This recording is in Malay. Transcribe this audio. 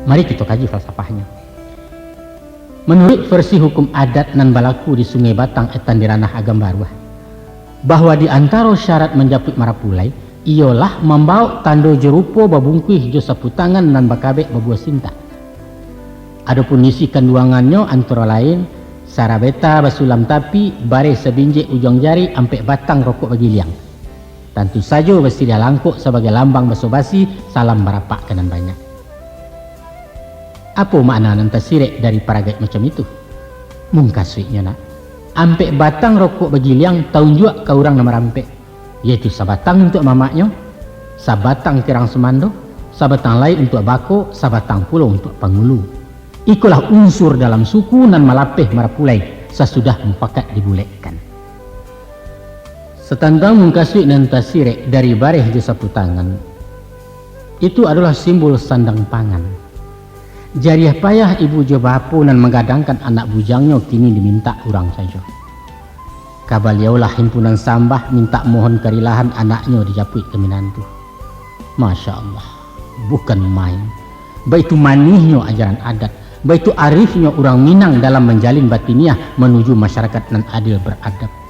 Mari kita kaji falsafahnya. Menurut versi hukum adat nan balaku di Sungai Batang etan di ranah agam baruah, bahwa di antara syarat menjaput marapulai ialah membawa tando jerupo babungkuih jo sapu tangan nan bakabek babuah sinta. Adapun isi kandungannya antara lain sarabeta basulam tapi bare sebinjek ujung jari ampek batang rokok bagiliang. Tentu saja bersedia langkuk sebagai lambang basa-basi salam barapak kanan banyak. Apa makna nanti sirek dari paragat macam itu? Mungkaswiknya nak. Ampek batang rokok bagiliang tahun juga ke orang nama rampek. Yaitu sabatang untuk mamaknya, sabatang tirang semando, sabatang lain untuk bako, sabatang pula untuk pangulu. Ikulah unsur dalam suku nan malapeh marapulai sesudah mufakat dibulekkan. Setantang mungkaswik nanti sirek dari bareh di sapu tangan. Itu adalah simbol sandang pangan. Jariah payah ibu jo bapu nan menggadangkan anak bujangnya kini diminta orang saja. Kabaliaulah himpunan sambah minta mohon kerilahan anaknya dijapui ke minantu. Masya Allah, bukan main. Baitu manihnya ajaran adat, baitu arifnya orang Minang dalam menjalin batiniah menuju masyarakat nan adil beradab.